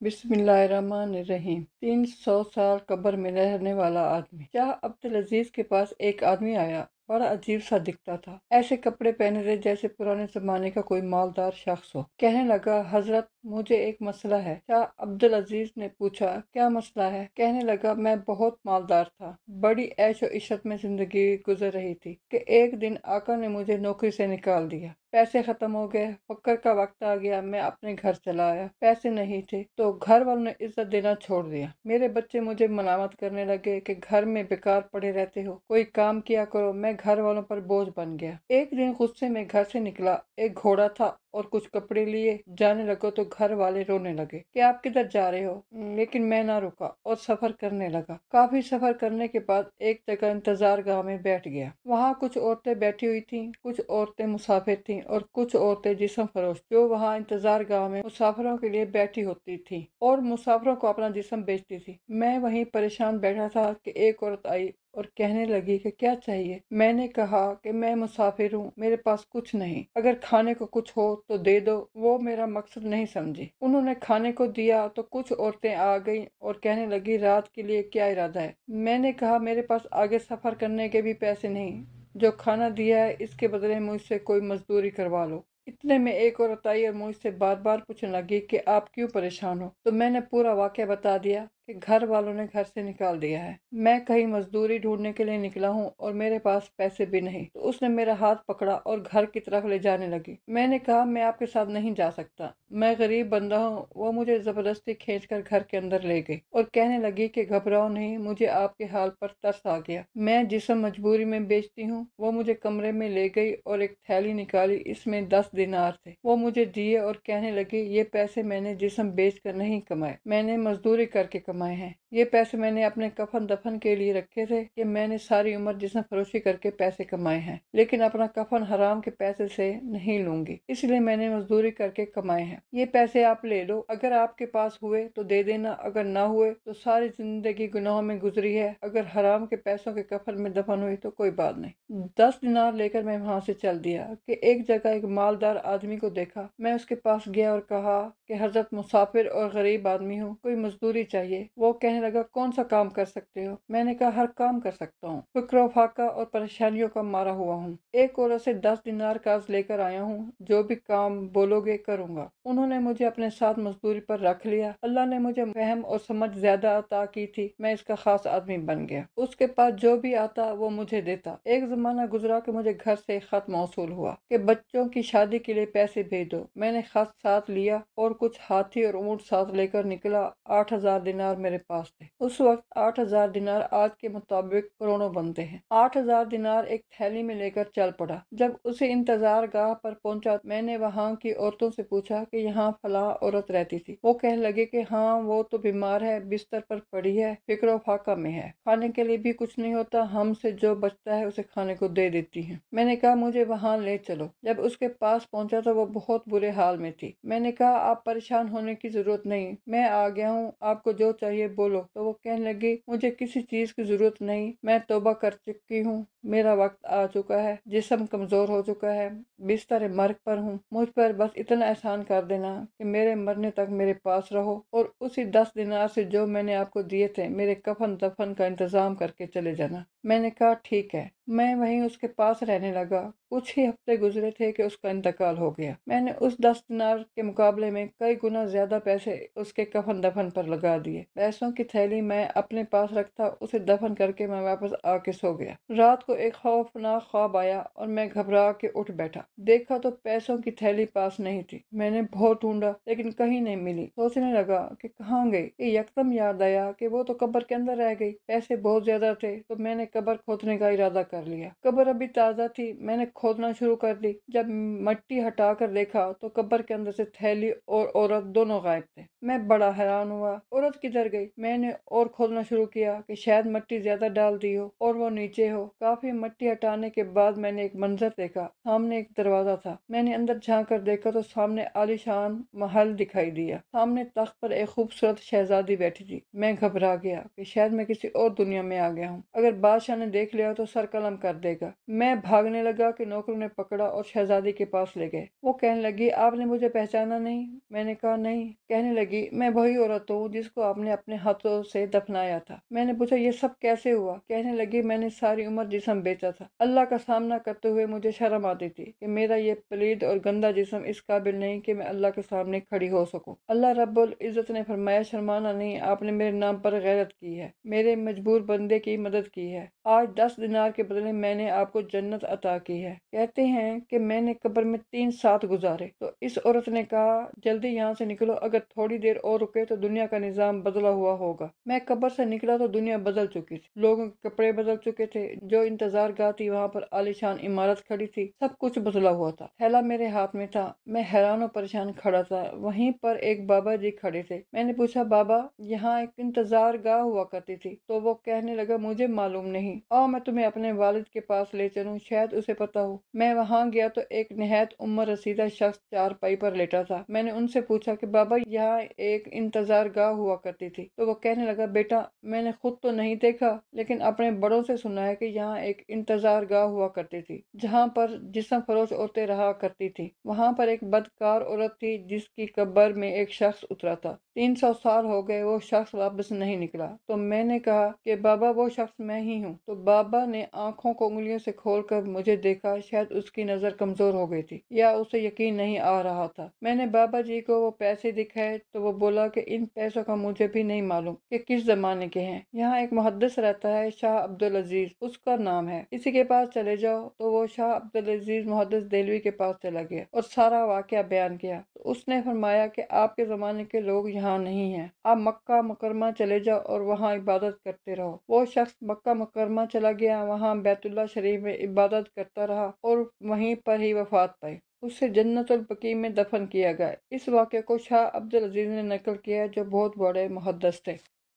बिस्मिल्लाहिर्रहमानिर्रहीम। 300 साल कब्र में रहने वाला आदमी। शाह अब्दुल अजीज के पास एक आदमी आया। बड़ा अजीब सा दिखता था। ऐसे कपड़े पहने थे जैसे पुराने जमाने का कोई मालदार शख्स हो। कहने लगा, हजरत मुझे एक मसला है। शाह अब्दुल अजीज ने पूछा, क्या मसला है? कहने लगा, मैं बहुत मालदार था, बड़ी ऐशो इशरत में जिंदगी गुजर रही थी कि एक दिन आका ने मुझे नौकरी से निकाल दिया। पैसे खत्म हो गए, फक्र का वक्त आ गया। मैं अपने घर चला आया। पैसे नहीं थे तो घर वालों ने इज्जत देना छोड़ दिया। मेरे बच्चे मुझे मलामत करने लगे कि घर में बेकार पड़े रहते हो, कोई काम किया करो। मैं घर वालों पर बोझ बन गया। एक दिन गुस्से में घर से निकला। एक घोड़ा था और कुछ कपड़े लिए जाने लगो तो घर वाले रोने लगे कि आप किधर जा रहे हो। लेकिन मैं ना रुका और सफर करने लगा। काफी सफर करने के बाद एक जगह इंतजार गाह में बैठ गया। वहाँ कुछ औरतें बैठी हुई थीं, कुछ औरतें मुसाफिर थीं और कुछ औरतें जिस्म फरोश जो वहाँ इंतजार गाह में मुसाफिरों के लिए बैठी होती थी और मुसाफिरों को अपना जिस्म बेचती थी। मैं वहीं परेशान बैठा था कि एक औरत आई और कहने लगी कि क्या चाहिए। मैंने कहा कि मैं मुसाफिर हूँ, मेरे पास कुछ नहीं, अगर खाने को कुछ हो तो दे दो। वो मेरा मकसद नहीं समझी। उन्होंने खाने को दिया तो कुछ औरतें आ गईं और कहने लगी, रात के लिए क्या इरादा है? मैंने कहा, मेरे पास आगे सफर करने के भी पैसे नहीं, जो खाना दिया है इसके बदले मुझसे कोई मजदूरी करवा लो। इतने में एक औरत आई और मुझसे बार बार पूछने लगी कि आप क्यों परेशान हो। तो मैंने पूरा वाकया बता दिया कि घर वालों ने घर से निकाल दिया है, मैं कहीं मजदूरी ढूंढने के लिए निकला हूँ और मेरे पास पैसे भी नहीं। तो उसने मेरा हाथ पकड़ा और घर की तरफ ले जाने लगी। मैंने कहा, मैं आपके साथ नहीं जा सकता, मैं गरीब बंदा हूँ। वो मुझे जबरदस्ती खींचकर घर के अंदर ले गई और कहने लगी कि घबराओ नहीं, मुझे आपके हाल पर तरस आ गया, मैं जिस्म मजबूरी में बेचती हूँ। वो मुझे कमरे में ले गई और एक थैली निकाली, इसमें 10 दिनार थे। वो मुझे दिए और कहने लगी, ये पैसे मैंने जिस्म बेच कर नहीं कमाए, मैंने मजदूरी करके कमाए हैं। ये पैसे मैंने अपने कफन दफन के लिए रखे थे कि मैंने सारी उम्र जिस्म फरोशी करके पैसे कमाए हैं, लेकिन अपना कफन हराम के पैसे से नहीं लूंगी, इसलिए मैंने मजदूरी करके कमाए हैं। ये पैसे आप ले लो, अगर आपके पास हुए तो दे देना, अगर ना हुए तो सारी जिंदगी गुनाहों में गुजरी है, अगर हराम के पैसों के कफन में दफन हुई तो कोई बात नहीं। 10 दिनार लेकर मैं वहां से चल दिया कि एक जगह एक मालदार आदमी को देखा। मैं उसके पास गया और कहा कि हजरत, मुसाफिर और गरीब आदमी हूँ, कोई मजदूरी चाहिए। वो कहने लगा, कौन सा काम कर सकते हो? मैंने कहा, हर काम कर सकता हूँ, फिक्र फाका और परेशानियों का मारा हुआ हूँ। एक औरत से 10 दिनार कर्ज लेकर आया हूँ, जो भी काम बोलोगे करूँगा। उन्होंने मुझे अपने साथ मजदूरी पर रख लिया। अल्लाह ने मुझे फहम और समझ ज्यादा अता की थी, मैं इसका खास आदमी बन गया। उसके पास जो भी आता वो मुझे देता। एक जमाना गुजरा कि मुझे घर से एक खत मौसूल हुआ कि बच्चों की शादी के लिए पैसे भेज दो। मैंने खत साथ लिया और कुछ हाथी और ऊंट साथ लेकर निकला। 8,000 दिनार मेरे पास थे। उस वक्त 8,000 दिनार आज के मुताबिक करोड़ों बनते हैं। 8,000 दिनार एक थैली में लेकर चल पड़ा। जब उसे इंतजार गाह पर पहुंचा, मैंने वहां की औरतों से पूछा कि यहाँ फलां औरत रहती थी। वो कहने लगे कि हाँ, वो तो बीमार है, बिस्तर पर पड़ी है, फिक्र फाका में है, खाने के लिए भी कुछ नहीं होता, हमसे जो बचता है उसे खाने को दे देती है। मैंने कहा, मुझे वहां ले चलो। जब उसके पास पहुंचा तो वो बहुत बुरे हाल में थी। मैंने कहा, आप परेशान होने की जरूरत नहीं, मैं आ गया हूँ, आपको जो चाहिए बोलो। तो वो कहने लगी, मुझे किसी चीज की जरूरत नहीं, मैं तौबा कर चुकी हूँ, मेरा वक्त आ चुका है, जिस्म कमजोर हो चुका है, बिस्तर मर्ग पर हूँ, मुझ पर बस इतना एहसान कर देना कि मेरे मरने तक मेरे पास रहो और उसी 10 दिनार से जो मैंने आपको दिए थे मेरे कफन दफन का इंतजाम करके चले जाना। मैंने कहा, ठीक है। मैं वहीं उसके पास रहने लगा। कुछ ही हफ्ते गुजरे थे कि उसका इंतकाल हो गया। मैंने उस 10 दिनार के मुकाबले में कई गुना ज्यादा पैसे उसके कफन दफन पर लगा दिए। पैसों की थैली मैं अपने पास रखता, उसे दफन करके मैं वापस आके सो गया। रात को एक खौफनाक ख्वाब आया और मैं घबरा के उठ बैठा। देखा तो पैसों की थैली पास नहीं थी। मैंने बहुत ढूंढा लेकिन कहीं नहीं मिली। सोचने लगा कि कहाँ गई। ये यकदम याद आया कि वो तो कब्र के अंदर रह गई। पैसे बहुत ज्यादा थे तो मैंने कब्र खोदने का इरादा कर लिया। कब्र अभी ताजा थी, मैंने खोदना शुरू कर दी। जब मिट्टी हटा कर देखा तो कब्र के अंदर से थैली और औरत दोनों गायब थे। मैं बड़ा हैरान हुआ, औरत किधर गई? मैंने और खोदना शुरू किया कि शायद मिट्टी ज्यादा डाल दी हो और वो नीचे हो। काफी मिट्टी हटाने के बाद मैंने एक मंजर देखा। सामने एक दरवाजा था। मैंने अंदर झांक कर देखा तो सामने आलीशान महल दिखाई दिया। सामने तख्त पर एक खूबसूरत शहजादी बैठी थी। मैं घबरा गया कि शायद मैं किसी और दुनिया में आ गया हूँ। अगर बादशाह ने देख लिया तो सर कलम फराहम कर देगा। मैं भागने लगा कि नौकरों ने पकड़ा और शहजादी के पास ले गए। वो कहने लगी, आपने मुझे पहचाना नहीं? मैंने कहा, नहीं। कहने लगी, मैं वही औरत हूँ जिसको आपने अपने हाथों से दफनाया था। मैंने पूछा, ये सब कैसे हुआ? कहने लगी, मैंने सारी उम्र जिस्म बेचा था। अल्लाह का सामना करते हुए मुझे शर्म आती थी कि मेरा ये पलीद और गंदा जिस्म इस काबिल नहीं कि मैं अल्लाह के सामने खड़ी हो सकूं। अल्लाह रब्बुल इज्जत ने फरमाया, शर्माना नहीं, आपने मेरे नाम पर गैरत की है, मेरे मजबूर बंदे की मदद की है। आज 10 दिनार के बदले मैंने आपको जन्नत अता की है। कहते हैं कि मैंने कब्र में 3 साथ गुजारे। तो इस औरत ने कहा, जल्दी यहाँ से निकलो, अगर थोड़ी देर और रुके तो दुनिया का निजाम बदला हुआ होगा। मैं कब्र से निकला तो दुनिया बदल चुकी थी। लोगों के कपड़े बदल चुके थे। जो इंतजार गाह थी वहाँ पर आलीशान इमारत खड़ी थी। सब कुछ बदला हुआ था। थैला मेरे हाथ में था। मैं हैरान और परेशान खड़ा था। वहीं पर एक बाबा जी खड़े थे। मैंने पूछा, बाबा, यहाँ एक इंतजार गाह हुआ करती थी? तो वो कहने लगा, मुझे मालूम नहीं। आओ मैं तुम्हें अपने वालिद के पास ले चलूं, शायद उसे पता हो। मैं वहाँ गया तो एक निहायत उम्र रसीदा शख्स चारपाई पर लेटा था। मैंने उनसे पूछा कि बाबा, यहाँ एक इंतजार गाह हुआ करती थी? तो वो कहने लगा, बेटा, मैंने खुद तो नहीं देखा, लेकिन अपने बड़ों से सुना है कि यहाँ एक इंतजार गाह हुआ करती थी जहाँ पर जिस्म फरोश औरतें रहा करती थी। वहाँ पर एक बदकार औरत थी जिसकी कब्र में एक शख्स उतरा था। 300 साल हो गए, वो शख्स वापस नहीं निकला। तो मैंने कहा कि बाबा, वो शख्स मैं ही हूँ। तो बाबा ने आंखों को उंगलियों से खोलकर मुझे देखा। शायद उसकी नजर कमजोर हो गई थी या उसे यकीन नहीं आ रहा था। मैंने बाबा जी को वो पैसे दिखाए तो वो बोला कि इन पैसों का मुझे भी नहीं मालूम कि किस जमाने के हैं। यहाँ एक मुहद्दिस रहता है, शाह अब्दुल अजीज उसका नाम है, इसी के पास चले जाओ। तो वो शाह अब्दुल अजीज मुहद्दिस देलवी के पास चला गया और सारा वाकया बयान किया। तो उसने फरमाया कि आपके जमाने के लोग यहाँ नहीं हैं, आप मक्का मुकरमा चले जाओ और वहाँ इबादत करते रहो। वो शख्स मक्का मुकरमा चला गया, वहाँ बैतुल्लाह शरीफ में इबादत करता रहा और वहीं पर ही वफात पाई। उसे जन्नतुल बकी में दफन किया गया। इस वाक़े को शाह अब्दुल अजीज ने नकल किया है, जो बहुत बड़े मुहद्दिस थे।